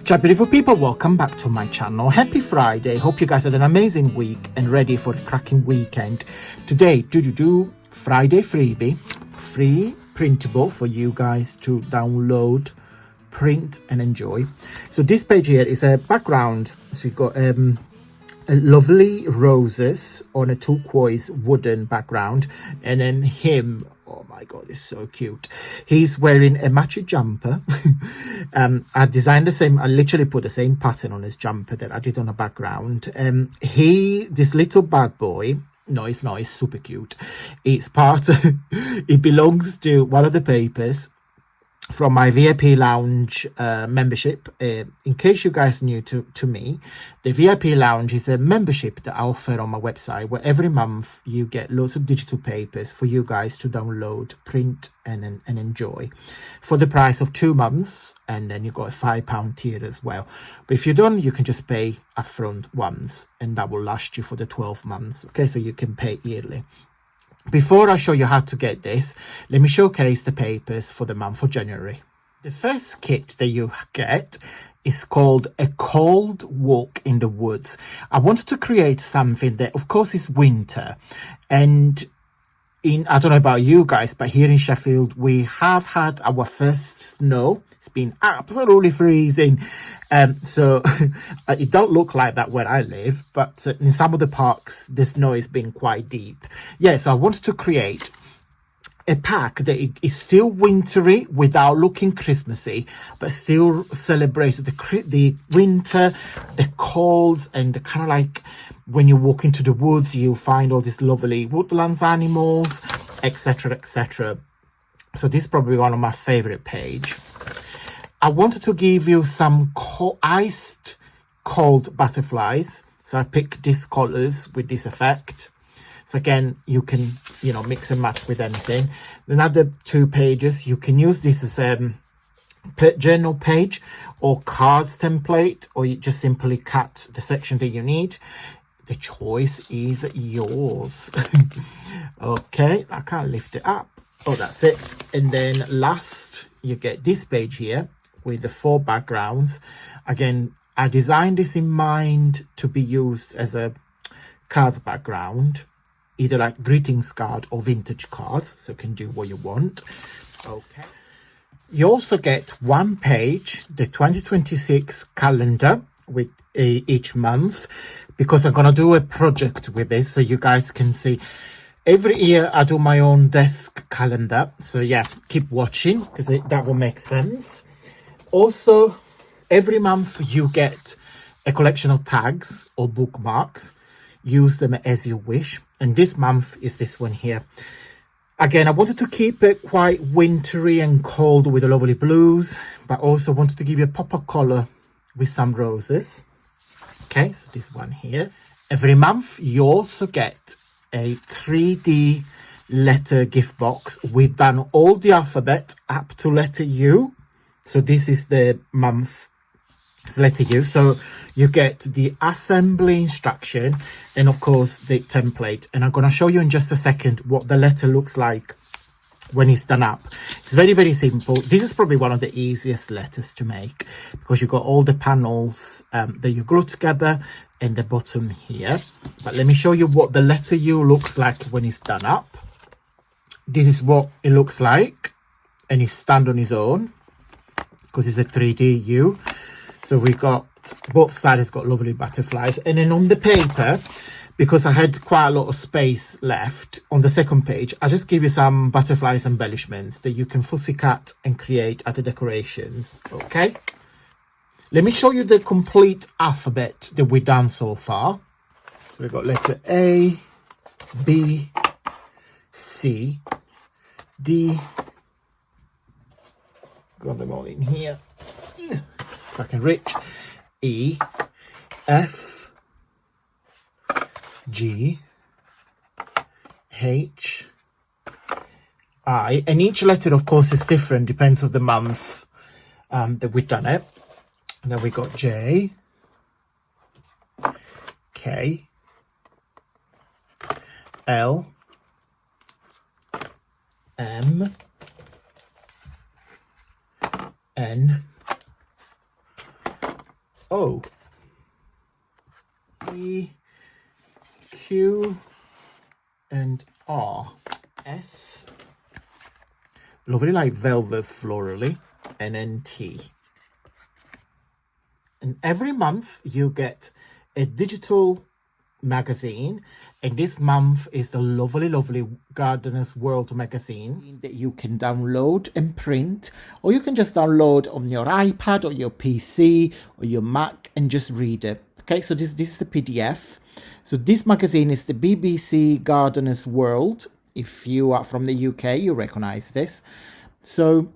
Ciao beautiful people, welcome back to my channel. Happy Friday. Hope you guys had an amazing week and ready for a cracking weekend. Today, Friday freebie, free printable for you guys to download, print and enjoy. So this page here is a background. So you've got lovely roses on a turquoise wooden background, and then him, oh my god, it's so cute, he's wearing a matchy jumper. I designed the same, I literally put the same pattern on his jumper that I did on the background. This little bad boy, no it's not, it's super cute, it's part it belongs to one of the papers from my VIP Lounge membership. In case you guys are new to me, the VIP Lounge is a membership that I offer on my website, where every month you get lots of digital papers for you guys to download, print and enjoy for the price of 2 months, and then you got a £5 tier as well. But if you don't, you can just pay upfront once and that will last you for the 12 months. Okay, so you can pay yearly. Before I show you how to get this, let me showcase the papers for the month of January. The first kit that you get is called A Cold Walk in the Woods. I wanted to create something that, of course, is winter. And I don't know about you guys, but here in Sheffield, we have had our first snow. It's been absolutely freezing. So it don't look like that where I live, but in some of the parks, the snow has been quite deep. Yeah, so I wanted to create a pack that is still wintry without looking Christmassy, but still celebrates the winter, the colds, and the kind of like when you walk into the woods, you find all these lovely woodlands animals, etc, etc. So this is probably one of my favorite page. I wanted to give you some iced cold butterflies, so I picked these colors with this effect. So again, you can, mix and match with anything. Another 2 pages, you can use this as a journal page or cards template, or you just simply cut the section that you need. The choice is yours. Okay, I can't lift it up. Oh, that's it. And then last, you get this page here with the 4 backgrounds. Again, I designed this in mind to be used as a cards background, either like greetings card or vintage cards, so you can do what you want. Okay, you also get 1 page, the 2026 calendar with each month, because I'm gonna do a project with this, so you guys can see. Every year I do my own desk calendar, so yeah, keep watching because that will make sense. Also, every month you get a collection of tags or bookmarks. Use them as you wish, and this month is this one here. Again, I wanted to keep it quite wintry and cold with the lovely blues, but also wanted to give you a pop of color with some roses. Okay, so this one here. Every month you also get a 3D letter gift box. We've done all the alphabet up to letter U, so this is the month letter U. So you get the assembly instruction and of course the template, and I'm going to show you in just a second what the letter looks like when it's done up. It's very, very simple. This is probably one of the easiest letters to make because you've got all the panels that you glue together and the bottom here. But let me show you what the letter U looks like when it's done up. This is what it looks like, and it stands on its own because it's a 3D U. So we got both sides got lovely butterflies, and then on the paper, because I had quite a lot of space left on the second page, I just give you some butterflies embellishments that you can fussy cut and create other decorations. Okay, let me show you the complete alphabet that we've done so far. So we've got letter A, B, C, D. Got them all in here. Cracking rich. E, F, G, H, I, and each letter of course is different, depends on the month that we've done it. And then we got J, K, L, M, N, O, E, Q, and R, S, lovely like velvet florally, and then T. And every month you get a digital magazine, and this month is the lovely Gardener's World magazine that you can download and print, or you can just download on your iPad or your PC or your Mac and just read it. Okay, so this is the PDF. So this magazine is the BBC Gardener's World. If you are from the UK, you recognize this. So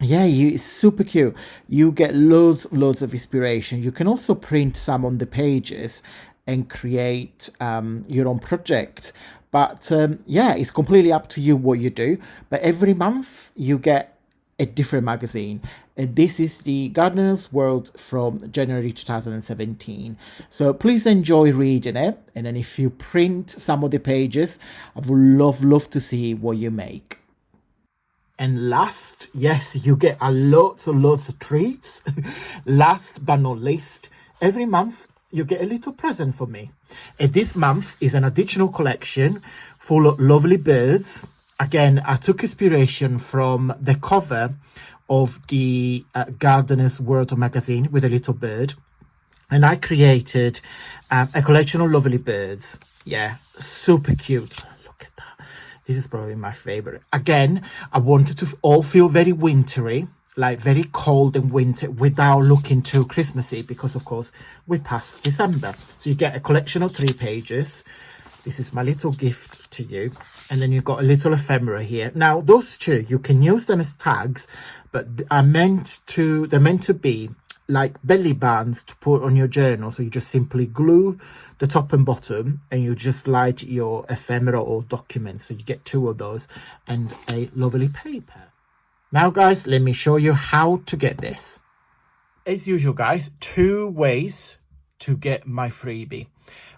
yeah, it's super cute. You get loads of inspiration. You can also print some on the pages and create your own project. But yeah, it's completely up to you what you do. But every month you get a different magazine. And this is the Gardener's World from January 2017. So please enjoy reading it. And then if you print some of the pages, I would love to see what you make. And last, yes, you get a lots of treats. Last but not least, every month you get a little present for me. And this month is an additional collection full of lovely birds. Again, I took inspiration from the cover of the Gardener's World magazine with a little bird. And I created a collection of lovely birds. Yeah, super cute. This is probably my favorite. Again, I wanted to all feel very wintry, like very cold and winter without looking too Christmassy, because of course we passed December. So you get a collection of 3 pages. This is my little gift to you. And then you've got a little ephemera here. Now those 2, you can use them as tags, but they're meant to be like belly bands to put on your journal. So you just simply glue the top and bottom and you just slide your ephemera or documents. So you get 2 of those and a lovely paper. Now guys, let me show you how to get this. As usual guys, 2 ways to get my freebie.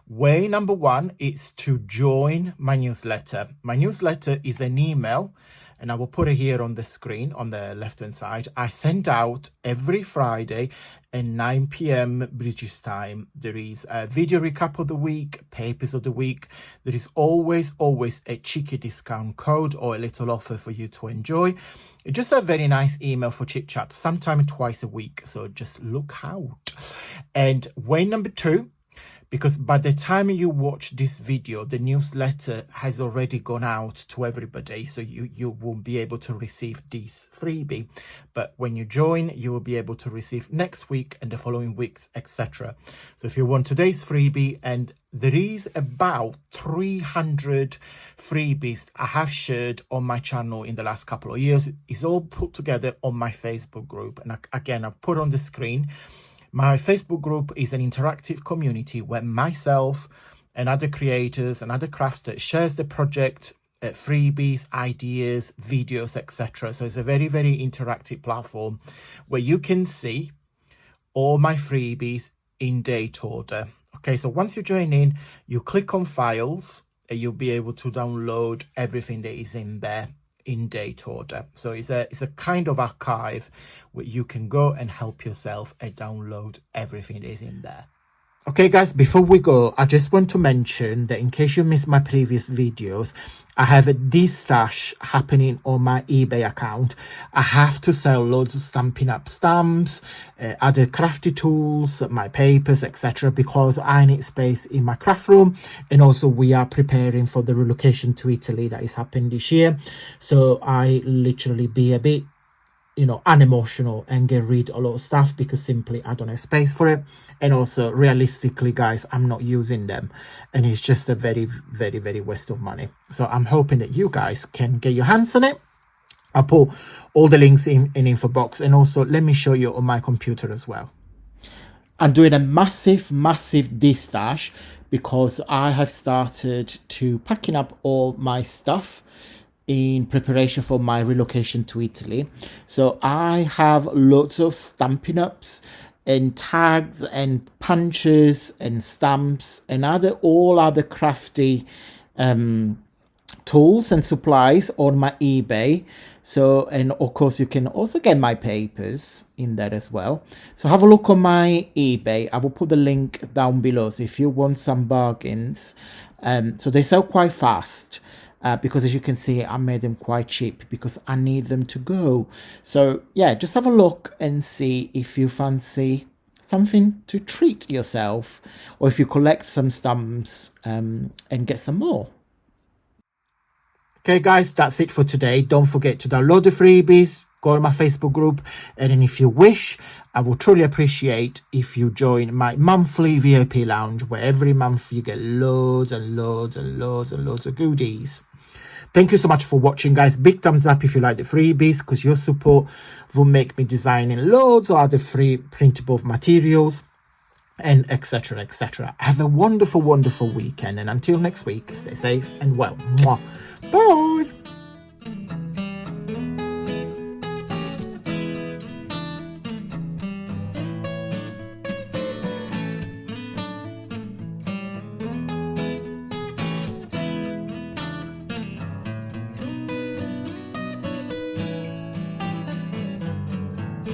Way number 1 is to join my newsletter. My newsletter is an email, and I will put it here on the screen on the left hand side. I send out every Friday at 9 p.m. British time. There is a video recap of the week, papers of the week. There is always a cheeky discount code or a little offer for you to enjoy. It's just a very nice email for chit chat, sometime twice a week. So just look out. And way number 2, because by the time you watch this video, the newsletter has already gone out to everybody, so you won't be able to receive this freebie. But when you join, you will be able to receive next week and the following weeks, etc. So if you want today's freebie, and there is about 300 freebies I have shared on my channel in the last couple of years. It's all put together on my Facebook group. And again, I've put on the screen. My Facebook group is an interactive community where myself and other creators and other crafters shares the project, freebies, ideas, videos, etc. So it's a very interactive platform where you can see all my freebies in date order. Okay, so once you join in, you click on files and you'll be able to download everything that is in there in date order. So it's a kind of archive where you can go and help yourself and download everything that is in there. Okay guys, before we go, I just want to mention that in case you missed my previous videos, I have a de-stash happening on my eBay account. I have to sell loads of Stampin' Up stamps, other crafty tools, my papers, etc. because I need space in my craft room, and also we are preparing for the relocation to Italy that is happening this year. So I literally be a bit, unemotional and get rid of a lot of stuff because simply I don't have space for it. And also realistically guys, I'm not using them, and it's just a very waste of money. So I'm hoping that you guys can get your hands on it. I'll put all the links in info box, and also let me show you on my computer as well. I'm doing a massive de-stash because I have started to packing up all my stuff in preparation for my relocation to Italy. So I have lots of Stampin' Ups and tags and punches and stamps and all other crafty tools and supplies on my eBay. So, and of course you can also get my papers in there as well. So have a look on my eBay. I will put the link down below, so if you want some bargains. So they sell quite fast, because as you can see, I made them quite cheap because I need them to go. So yeah, just have a look and see if you fancy something to treat yourself, or if you collect some stamps and get some more. Okay guys, that's it for today. Don't forget to download the freebies, go to my Facebook group, and then if you wish, I will truly appreciate if you join my monthly VIP lounge, where every month you get loads and loads and loads and loads of goodies. Thank you so much for watching, guys. Big thumbs up if you like the freebies, because your support will make me designing loads of other free printable materials, and etc, etc. Have a wonderful, wonderful weekend, and until next week, stay safe and well. Mwah. Bye.